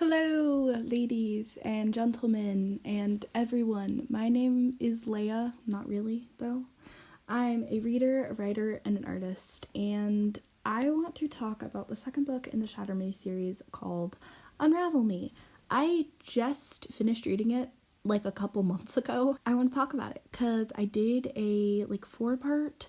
Hello, ladies and gentlemen, and everyone. My name is Leia, not really, though. I'm a reader, a writer, and an artist, and I want to talk about the second book in the Shatter Me series called Unravel Me. I just finished reading it like a couple months ago. I want to talk about it because I did a 4-part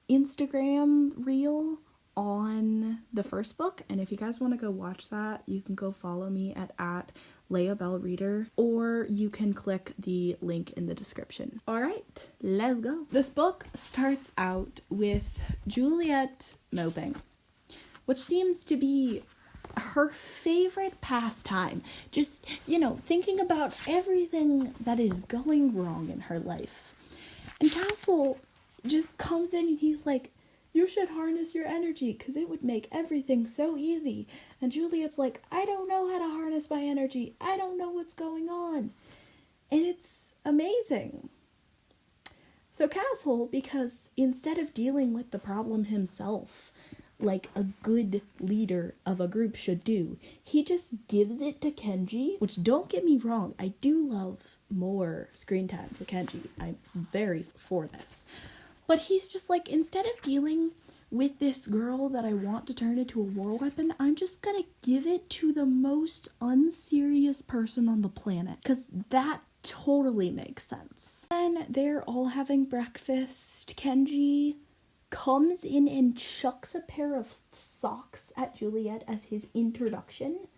Instagram reel on the first book, and if you guys want to go watch that, you can go follow me at Leia Bell Reader, or you can click the link in the description. Alright, let's go. This book starts out with Juliet moping, which seems to be her favorite pastime. Just, thinking about everything that is going wrong in her life. And Castle just comes in and he's like, "You should harness your energy because it would make everything so easy." And Juliet's like, "I don't know how to harness my energy. I don't know what's going on." And it's amazing. So Castle, because instead of dealing with the problem himself, like a good leader of a group should do, he just gives it to Kenji, which, don't get me wrong, I do love more screen time for Kenji. I'm very for this. But he's just like, instead of dealing with this girl that I want to turn into a war weapon, I'm just gonna give it to the most unserious person on the planet. Because that totally makes sense. Then they're all having breakfast. Kenji comes in and chucks a pair of socks at Juliet as his introduction.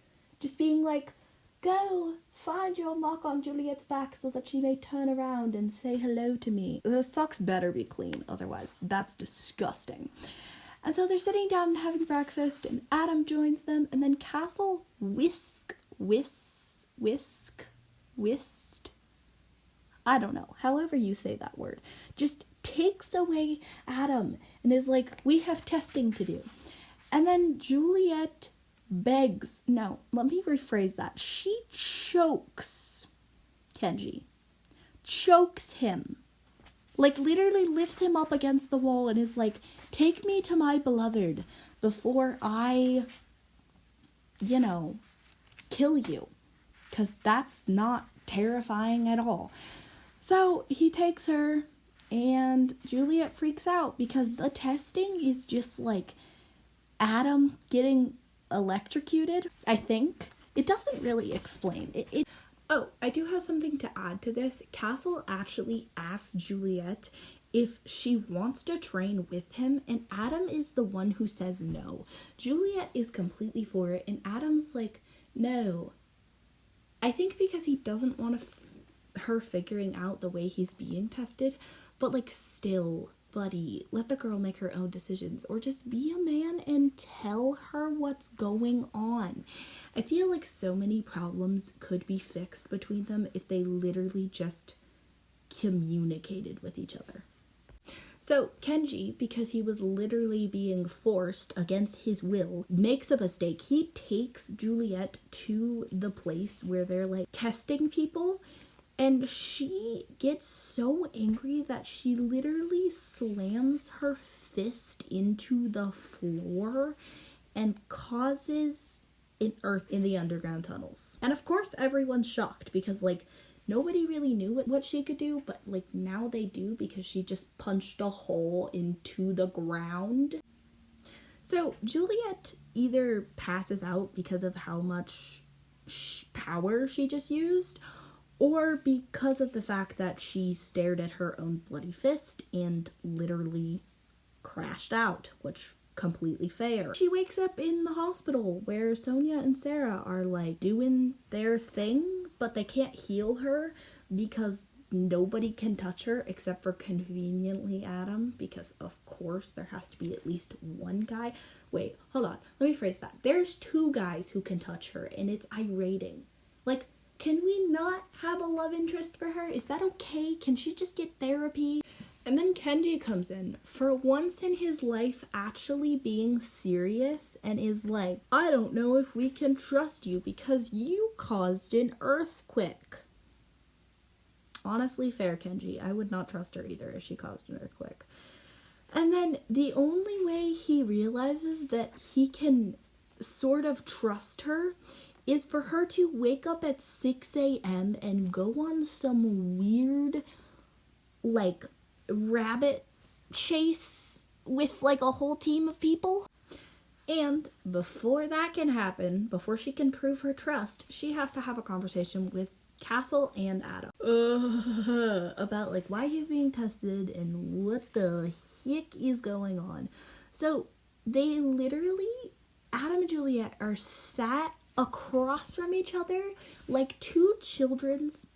Just being like, "Go, find your mark on Juliet's back so that she may turn around and say hello to me." The socks better be clean, otherwise that's disgusting. And so they're sitting down and having breakfast, and Adam joins them, and then Castle I don't know, however you say that word, just takes away Adam and is like, "We have testing to do." And then Juliet begs, no, let me rephrase that. She chokes Kenji. Chokes him. Like, literally lifts him up against the wall and is like, "Take me to my beloved before I, kill you." Because that's not terrifying at all. So he takes her, and Juliet freaks out because the testing is just like Adam getting electrocuted, I think. It doesn't really explain. Oh, I do have something to add to this. Castle actually asks Juliet if she wants to train with him, and Adam is the one who says no. Juliet is completely for it, and Adam's like, "No." I think because he doesn't want her figuring out the way he's being tested, but still, buddy, let the girl make her own decisions, or just be a man and tell her what's going on. I feel like so many problems could be fixed between them if they literally just communicated with each other. So Kenji, because he was literally being forced against his will, makes a mistake. He takes Juliet to the place where they're testing people, and she gets so angry that she literally slams her fist into the floor and causes an earth in the underground tunnels. And of course everyone's shocked because nobody really knew what she could do, but now they do because she just punched a hole into the ground. So Juliet either passes out because of how much power she just used, or because of the fact that she stared at her own bloody fist and literally crashed out, which completely fair. She wakes up in the hospital where Sonia and Sarah are doing their thing, but they can't heal her because nobody can touch her except for conveniently Adam, because of course there has to be at least one guy. Wait, hold on, let me phrase that. There's 2 guys who can touch her, and it's irating. Can we not have a love interest for her? Is that okay? Can she just get therapy? And then Kenji comes in, for once in his life actually being serious, and is like, "I don't know if we can trust you because you caused an earthquake." Honestly, fair, Kenji. I would not trust her either if she caused an earthquake. And then the only way he realizes that he can sort of trust her is for her to wake up at 6 a.m. and go on some weird, like, rabbit chase with, like, a whole team of people. And before that can happen, before she can prove her trust, she has to have a conversation with Castle and Adam. About, like, why he's being tested and what the heck is going on. So, they literally, Adam and Juliet are sat across from each other like two children's,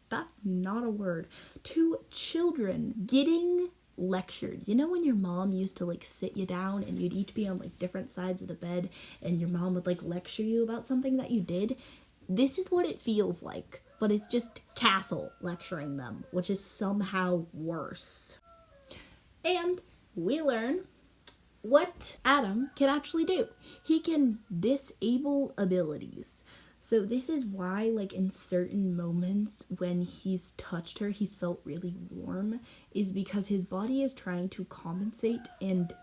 that's not a word, two children getting lectured. You know when your mom used to, like, sit you down and you'd each be on, like, different sides of the bed and your mom would, like, lecture you about something that you did? This is what it feels like, but it's just Castle lecturing them, which is somehow worse. And we learn what Adam can actually do. He can disable abilities. So this is why, like, in certain moments when he's touched her, he's felt really warm, is because his body is trying to compensate and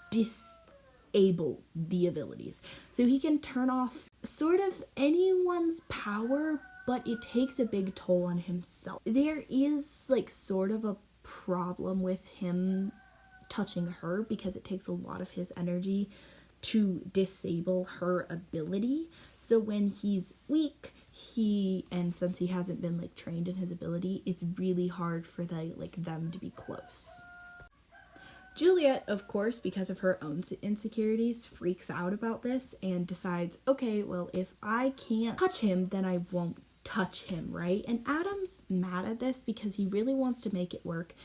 disable the abilities. So he can turn off sort of anyone's power, but it takes a big toll on himself. There is, like, sort of a problem with him touching her because it takes a lot of his energy to disable her ability. So when he's weak, and since he hasn't been, like, trained in his ability, it's really hard for them to be close. Juliet, of course, because of her own insecurities, freaks out about this and decides, okay, well, if I can't touch him, then I won't touch him, right? And Adam's mad at this because he really wants to make it work.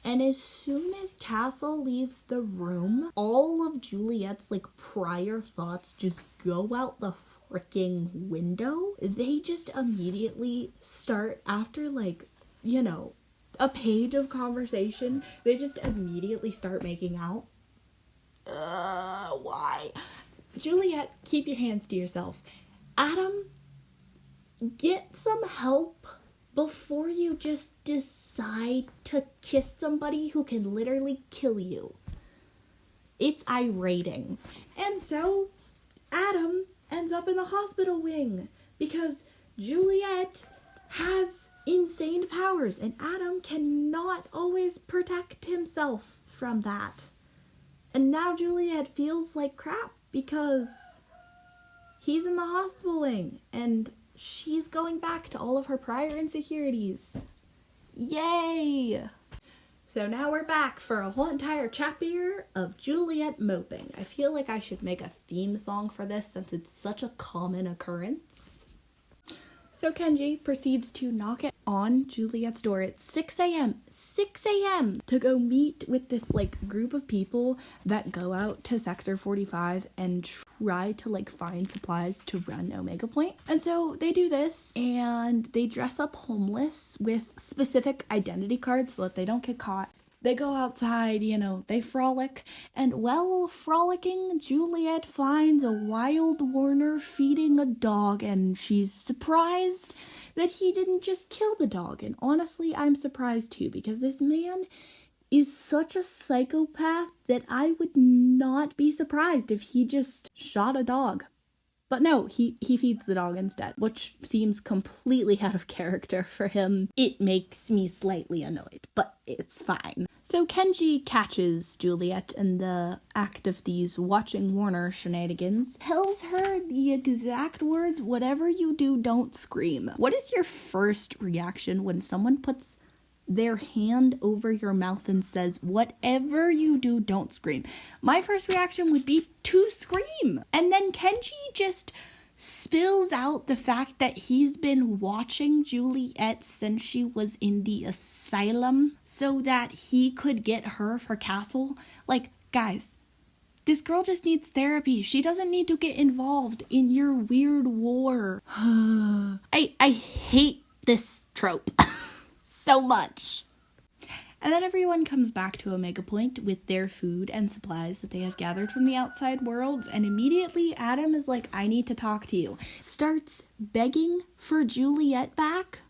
And as soon as Castle leaves the room, all of Juliet's, like, prior thoughts just go out the freaking window. They just immediately start, after, like, you know, a page of conversation, they just immediately start making out. Why? Juliet, keep your hands to yourself. Adam, get some help before you just decide to kiss somebody who can literally kill you. It's irating. And so, Adam ends up in the hospital wing because Juliet has insane powers and Adam cannot always protect himself from that. And now Juliet feels like crap because he's in the hospital wing and she's going back to all of her prior insecurities. Yay! So now we're back for a whole entire chapter of Juliet moping. I feel like I should make a theme song for this since it's such a common occurrence. So Kenji proceeds to knock it on Juliet's door at 6 a.m. 6 a.m. to go meet with this, like, group of people that go out to Sector 45 and try to, like, find supplies to run Omega Point. And so they do this and they dress up homeless with specific identity cards so that they don't get caught. They go outside, you know, they frolic, and while frolicking, Juliet finds a wild Warner feeding a dog, and she's surprised that he didn't just kill the dog. And honestly, I'm surprised too, because this man is such a psychopath that I would not be surprised if he just shot a dog. But no, he feeds the dog instead, which seems completely out of character for him. It makes me slightly annoyed, but it's fine. So Kenji catches Juliet in the act of these watching Warner shenanigans, tells her the exact words, "Whatever you do, don't scream." What is your first reaction when someone puts their hand over your mouth and says, "Whatever you do, don't scream"? My first reaction would be to scream. And then Kenji just spills out the fact that he's been watching Juliet since she was in the asylum so that he could get her for Castle. Like, guys, this girl just needs therapy. She doesn't need to get involved in your weird war. I hate this trope so much. And then everyone comes back to Omega Point with their food and supplies that they have gathered from the outside world, and immediately Adam is like, "I need to talk to you." Starts begging for Juliet back.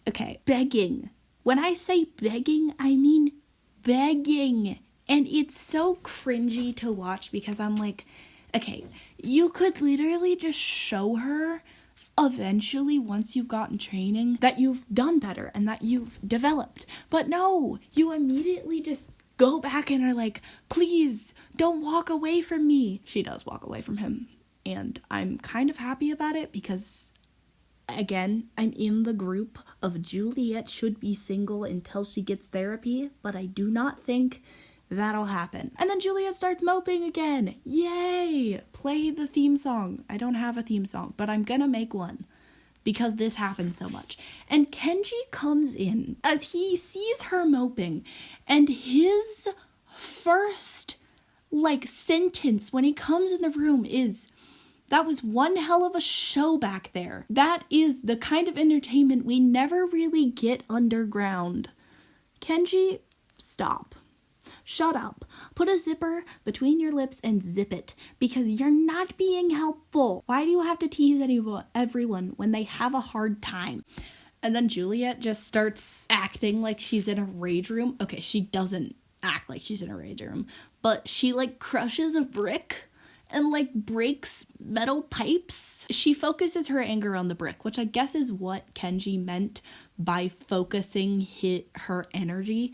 Okay, begging. When I say begging, I mean begging. And it's so cringy to watch because I'm like, okay, you could literally just show her eventually, once you've gotten training, that you've done better and that you've developed. But no, you immediately just go back and are like, please don't walk away from me. She does walk away from him, and I'm kind of happy about it because, again, I'm in the group of Juliet should be single until she gets therapy, but I do not think that'll happen. And then Juliet starts moping again. Yay! Play the theme song. I don't have a theme song, but I'm gonna make one because this happens so much. And Kenji comes in as he sees her moping, and his first, sentence when he comes in the room is, "That was one hell of a show back there." That is the kind of entertainment we never really get underground. Kenji, stop. Shut up. Put a zipper between your lips and zip it, because you're not being helpful. Why do you have to tease everyone when they have a hard time? And then Juliet just starts acting like she's in a rage room. Okay, she doesn't act like she's in a rage room, but she crushes a brick and breaks metal pipes. She focuses her anger on the brick, which I guess is what Kenji meant by focusing her energy.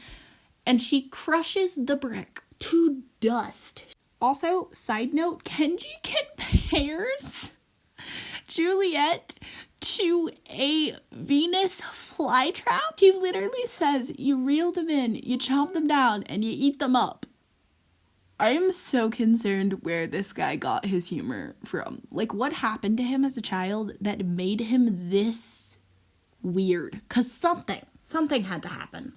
And she crushes the brick to dust. Also, side note, Kenji compares Juliet to a Venus flytrap. He literally says, you reel them in, you chomp them down, and you eat them up. I am so concerned where this guy got his humor from. What happened to him as a child that made him this weird? Because something had to happen.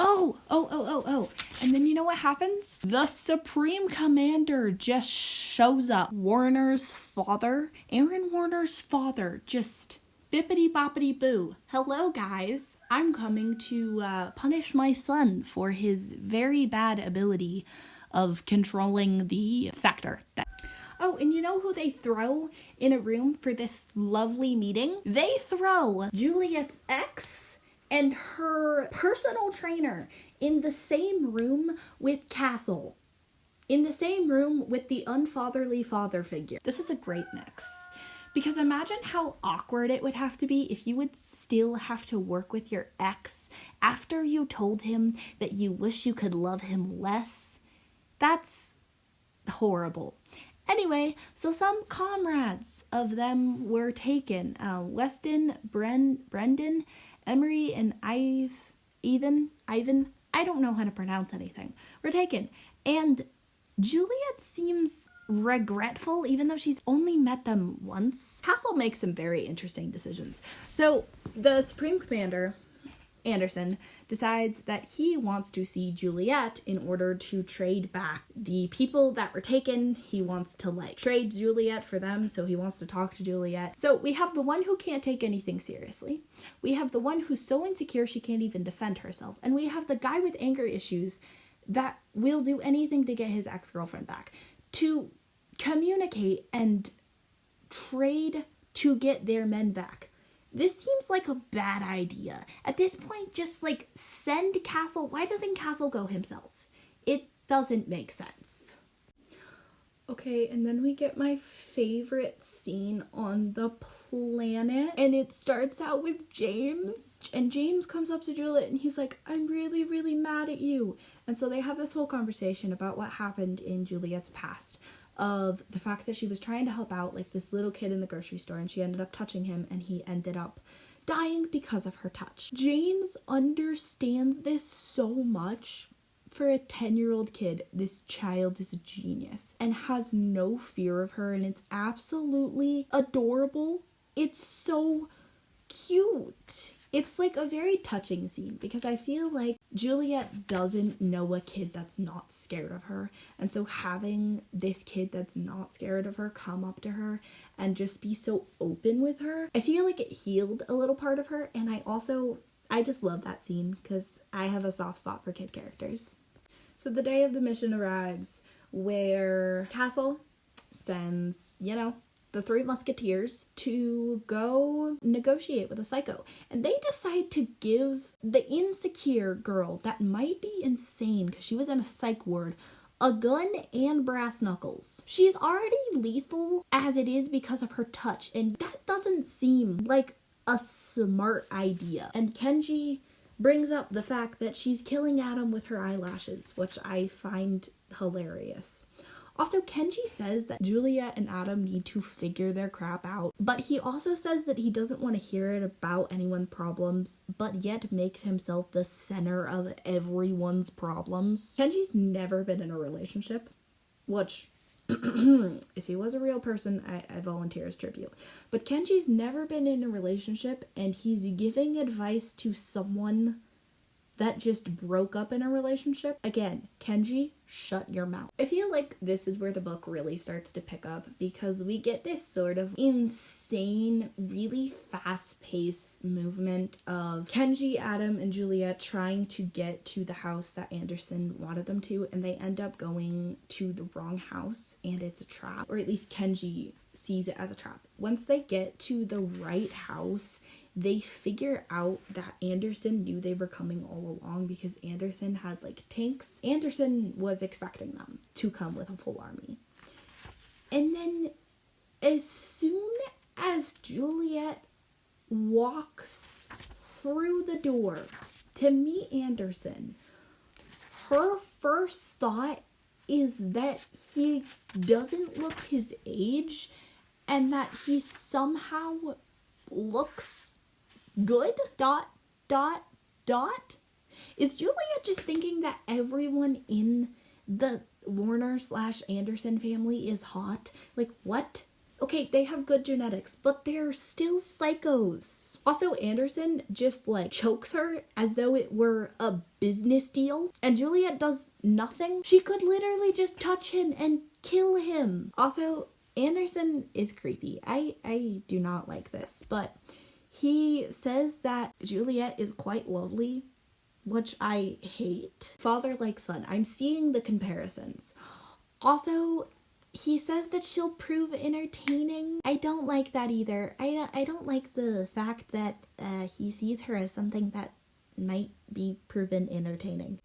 Oh. And then you know what happens? The Supreme Commander just shows up. Aaron Warner's father, just bippity boppity boo. Hello, guys. I'm coming to punish my son for his very bad ability of controlling the Factor. Oh, and you know who they throw in a room for this lovely meeting? They throw Juliet's ex and her personal trainer in the same room with Castle. In the same room with the unfatherly father figure. This is a great mix. Because imagine how awkward it would have to be if you would still have to work with your ex after you told him that you wish you could love him less. That's horrible. Anyway, so some comrades of them were taken. Weston, Brendan, Emery, and Ivan, I don't know how to pronounce anything, were taken. And Juliet seems regretful, even though she's only met them once. Castle makes some very interesting decisions. So the Supreme Commander, Anderson, decides that he wants to see Juliet in order to trade back the people that were taken. He wants to trade Juliet for them, so he wants to talk to Juliet. So we have the one who can't take anything seriously. We have the one who's so insecure she can't even defend herself. And we have the guy with anger issues that will do anything to get his ex-girlfriend back. To communicate and trade to get their men back. This seems like a bad idea. At this point, just send Castle. Why doesn't Castle go himself? It doesn't make sense. Okay, and then we get my favorite scene on the planet. And it starts out with James. And James comes up to Juliet and he's like, I'm really, really mad at you. And so they have this whole conversation about what happened in Juliet's past. Of the fact that she was trying to help out this little kid in the grocery store, and she ended up touching him, and he ended up dying because of her touch. James understands this so much. For a 10-year-old kid, this child is a genius and has no fear of her, and it's absolutely adorable. It's so cute. It's a very touching scene because I feel like Juliet doesn't know a kid that's not scared of her. And so having this kid that's not scared of her come up to her and just be so open with her, I feel like it healed a little part of her. And I just love that scene because I have a soft spot for kid characters. So the day of the mission arrives where Castle sends, the three musketeers to go negotiate with a psycho. And they decide to give the insecure girl that might be insane because she was in a psych ward a gun and brass knuckles. She's already lethal as it is because of her touch, and that doesn't seem like a smart idea. And Kenji brings up the fact that she's killing Adam with her eyelashes, which I find hilarious. Also, Kenji says that Juliet and Adam need to figure their crap out, but he also says that he doesn't want to hear it about anyone's problems, but yet makes himself the center of everyone's problems. Kenji's never been in a relationship, which, if he was a real person, I volunteer as tribute. But Kenji's never been in a relationship, and he's giving advice to someone that just broke up in a relationship. Again, Kenji, shut your mouth. I feel like this is where the book really starts to pick up, because we get this sort of insane, really fast-paced movement of Kenji, Adam, and Juliet trying to get to the house that Anderson wanted them to, and they end up going to the wrong house, and it's a trap. Or at least Kenji sees it as a trap. Once they get to the right house, they figure out that Anderson knew they were coming all along because Anderson had like tanks. Anderson was expecting them to come with a full army. And then as soon as Juliet walks through the door to meet Anderson, her first thought is that he doesn't look his age and that he somehow looks good, ... Is Juliet just thinking that everyone in the Warner/Anderson family is hot? Like, what? Okay, they have good genetics, but they're still psychos. Also, Anderson just, like, chokes her as though it were a business deal, and Juliet does nothing. She could literally just touch him and kill him. Also, Anderson is creepy. I do not like this, but he says that Juliet is quite lovely, which I hate. Father like son. I'm seeing the comparisons. Also, he says that she'll prove entertaining. I don't like that either. I don't like the fact that he sees her as something that might be proven entertaining.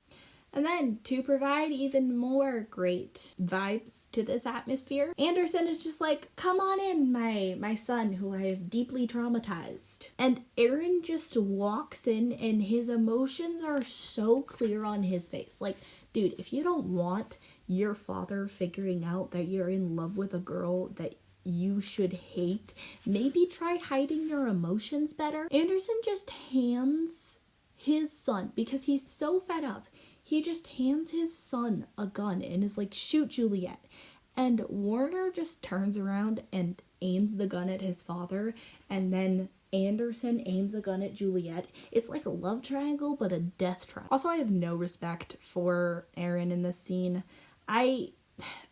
And then, to provide even more great vibes to this atmosphere, Anderson is just like, come on in, my son, who I have deeply traumatized. And Aaron just walks in, and his emotions are so clear on his face. Like, dude, if you don't want your father figuring out that you're in love with a girl that you should hate, maybe try hiding your emotions better. Anderson just hands his son, because he's so fed up, he just hands his son a gun and is like, shoot Juliet. And Warner just turns around and aims the gun at his father, and then Anderson aims a gun at Juliet. It's like a love triangle, but a death triangle. Also, I have no respect for Aaron in this scene. I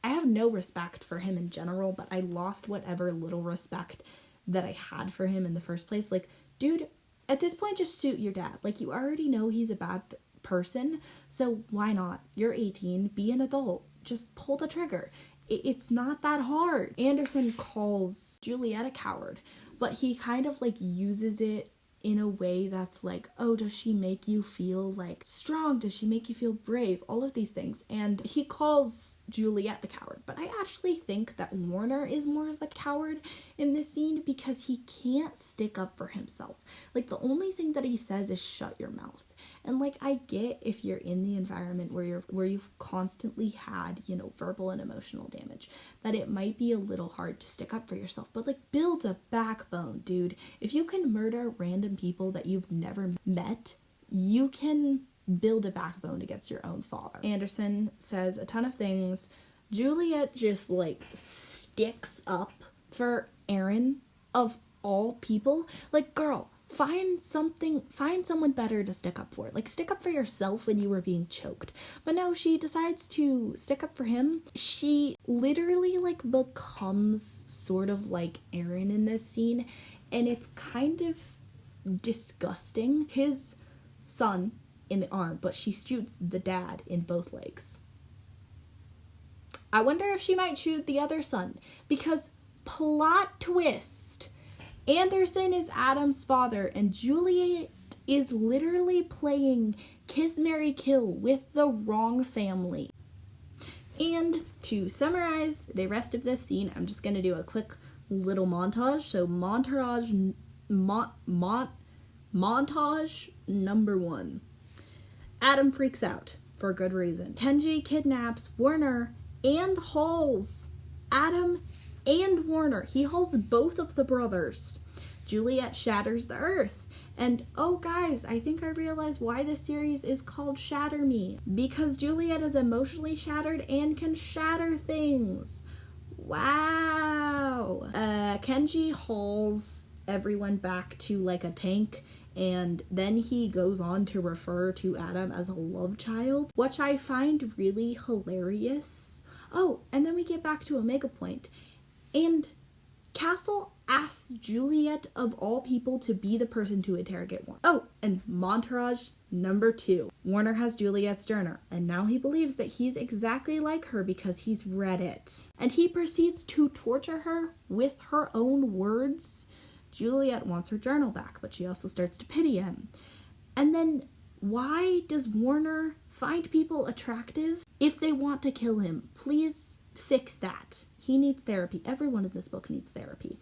have no respect for him in general, but I lost whatever little respect that I had for him in the first place. Like, dude, at this point, just shoot your dad. Like, you already know he's a bad person, so why not? You're 18, be an adult. Just pull the trigger. It's not that hard. Anderson calls Juliet a coward, but he kind of like uses it in a way that's like, oh, does she make you feel like strong? Does she make you feel brave? All of these things. And he calls Juliet the coward. But I actually think that Warner is more of the coward in this scene because he can't stick up for himself. Like, the only thing that he says is shut your mouth. And like, I get if you're in the environment where you've constantly had, you know, verbal and emotional damage, that it might be a little hard to stick up for yourself, but like, build a backbone, dude. If you can murder random people that you've never met, you can build a backbone against your own father. Anderson says a ton of things. Juliet just like sticks up for Aaron, of all people. Like, girl, find someone better to stick up for. Like, stick up for yourself when you were being choked. But no, she decides to stick up for him. She literally like becomes sort of like Aaron in this scene, and it's kind of disgusting. His son in the arm, but she shoots the dad in both legs. I wonder if she might shoot the other son, because plot twist. Anderson is Adam's father, and Juliet is literally playing Kiss, Marry, Kill with the wrong family. And to summarize the rest of this scene, I'm just going to do a quick little montage. So montage number 1. Adam freaks out for good reason. Kenji kidnaps Warner and hauls Adam and Warner. He hauls both of the brothers. Juliet shatters the earth. And oh guys, I think I realized why this series is called Shatter Me. Because Juliet is emotionally shattered and can shatter things. Wow. Kenji hauls everyone back to like a tank, and then he goes on to refer to Adam as a love child, which I find really hilarious. Oh, and then we get back to Omega Point, and Castle asks Juliet, of all people, to be the person to interrogate Warner. Oh, and montage number 2. Warner has Juliet's journal, and now he believes that he's exactly like her because he's read it. And he proceeds to torture her with her own words. Juliet wants her journal back, but she also starts to pity him. And then, why does Warner find people attractive if they want to kill him? Please fix that. He needs therapy. Everyone in this book needs therapy.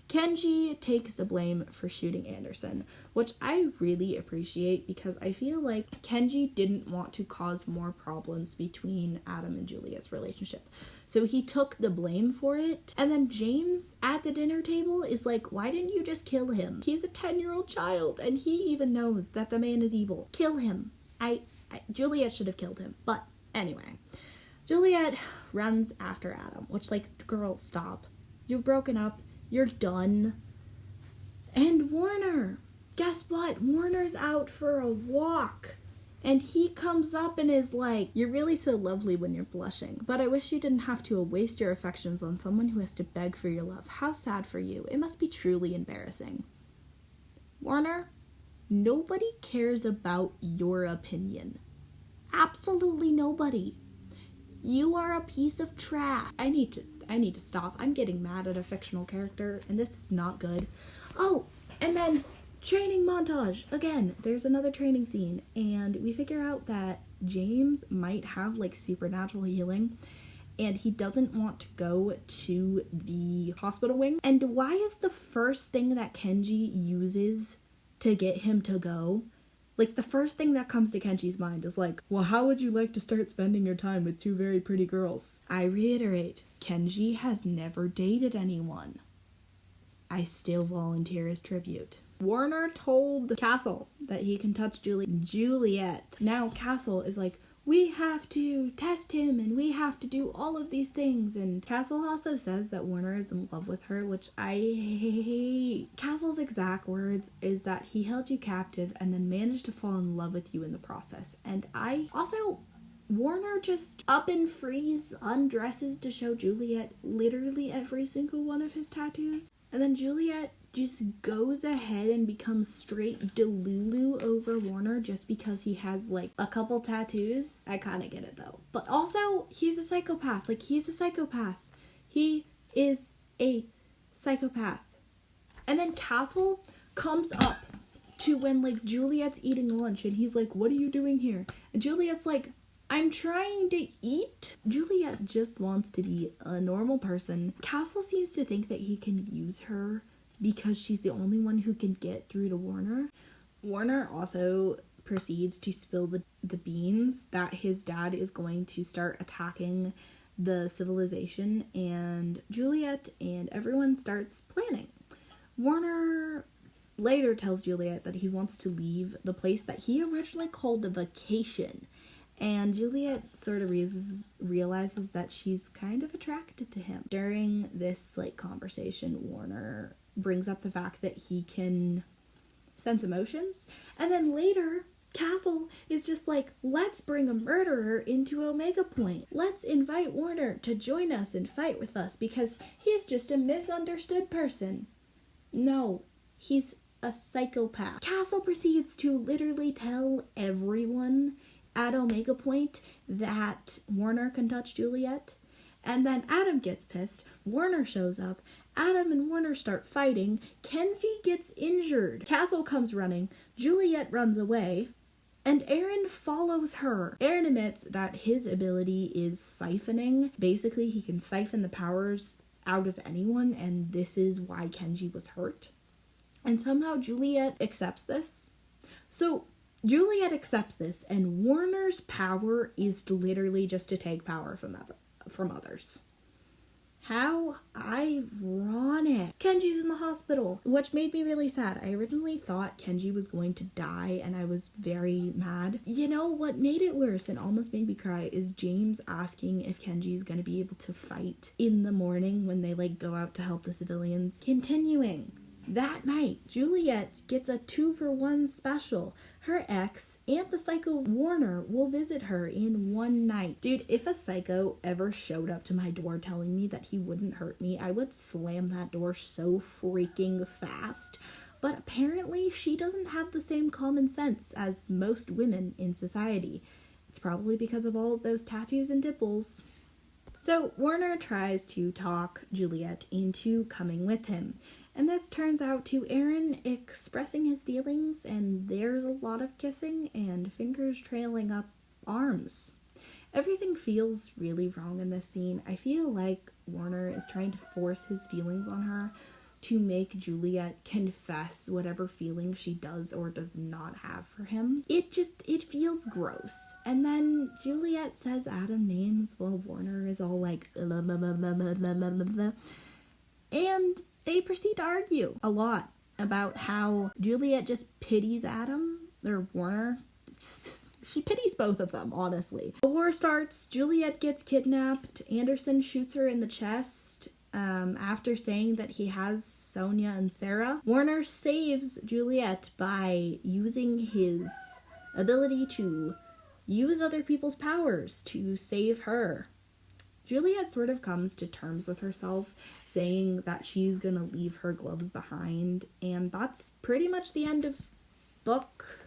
Kenji takes the blame for shooting Anderson, which I really appreciate because I feel like Kenji didn't want to cause more problems between Adam and Juliet's relationship. So he took the blame for it. And then James at the dinner table is like, why didn't you just kill him? He's a 10-year-old child and he even knows that the man is evil. Kill him. Juliet should have killed him. But anyway, Juliet runs after Adam, which, like, girl, stop. You've broken up. You're done. And Warner. Guess what? Warner's out for a walk. And he comes up and is like, you're really so lovely when you're blushing, but I wish you didn't have to waste your affections on someone who has to beg for your love. How sad for you. It must be truly embarrassing. Warner, nobody cares about your opinion. Absolutely nobody. You are a piece of trash. I need to stop. I'm getting mad at a fictional character, and this is not good. Oh, and then training montage. Again, there's another training scene, and we figure out that James might have, like, supernatural healing, and he doesn't want to go to the hospital wing. And why is the first thing that Kenji uses to get him to go? Like, the first thing that comes to Kenji's mind is like, well, how would you like to start spending your time with 2 very pretty girls? I reiterate, Kenji has never dated anyone. I still volunteer as tribute. Warner told Castle that he can touch Juliet. Now Castle is like, we have to test him and we have to do all of these things. And Castle also says that Warner is in love with her, which I hate. Castle's exact words is that he held you captive and then managed to fall in love with you in the process. And Warner just up and freeze undresses to show Juliet literally every single one of his tattoos. And then Juliet just goes ahead and becomes straight delulu over Warner just because he has, like, a couple tattoos. I kind of get it, though. But also, he's a psychopath. Like, he's a psychopath. He is a psychopath. And then Castle comes up to when, like, Juliet's eating lunch, and he's like, what are you doing here? And Juliet's like, I'm trying to eat. Juliet just wants to be a normal person. Castle seems to think that he can use her because she's the only one who can get through to Warner. Warner also proceeds to spill the beans that his dad is going to start attacking the civilization, and Juliet and everyone starts planning. Warner later tells Juliet that he wants to leave the place that he originally called a vacation, and Juliet sort of realizes that she's kind of attracted to him. During this, like, conversation, Warner brings up the fact that he can sense emotions, and then later Castle is just like, let's bring a murderer into Omega Point. Let's invite Warner to join us and fight with us because he's just a misunderstood person. No, he's a psychopath. Castle proceeds to literally tell everyone at Omega Point that Warner can touch Juliet. And then Adam gets pissed, Warner shows up, Adam and Warner start fighting, Kenji gets injured, Castle comes running, Juliet runs away, and Eren follows her. Eren admits that his ability is siphoning. Basically, he can siphon the powers out of anyone, and this is why Kenji was hurt. And somehow Juliet accepts this. So Juliet accepts this, and Warner's power is literally just to take power from others. How ironic. Kenji's in the hospital, which made me really sad. I originally thought Kenji was going to die, and I was very mad. You know, what made it worse and almost made me cry is James asking if Kenji's going to be able to fight in the morning when they, go out to help the civilians. Continuing. That night, Juliet gets a 2-for-1 special. Her ex and the psycho Warner will visit her in one night. Dude, if a psycho ever showed up to my door telling me that he wouldn't hurt me, I would slam that door so freaking fast. But apparently, she doesn't have the same common sense as most women in society. It's probably because of all of those tattoos and dimples. So Warner tries to talk Juliet into coming with him. And this turns out to Eren expressing his feelings, and there's a lot of kissing and fingers trailing up arms. Everything feels really wrong in this scene. I feel like Warner is trying to force his feelings on her to make Juliet confess whatever feelings she does or does not have for him. It feels gross. And then Juliet says Adam names while Warner is all like, blah, blah, blah, blah, blah, blah, blah, blah. And they proceed to argue a lot about how Juliet just pities Adam, or Warner. She pities both of them, honestly. The war starts, Juliet gets kidnapped, Anderson shoots her in the chest after saying that he has Sonia and Sarah. Warner saves Juliet by using his ability to use other people's powers to save her. Juliet sort of comes to terms with herself, saying that she's gonna leave her gloves behind, and that's pretty much the end of book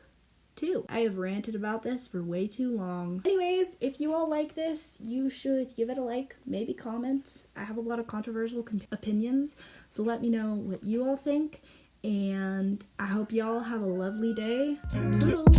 2. I have ranted about this for way too long. Anyways, if you all like this, you should give it a like, maybe comment. I have a lot of controversial opinions, so let me know what you all think, and I hope y'all have a lovely day. Toodles!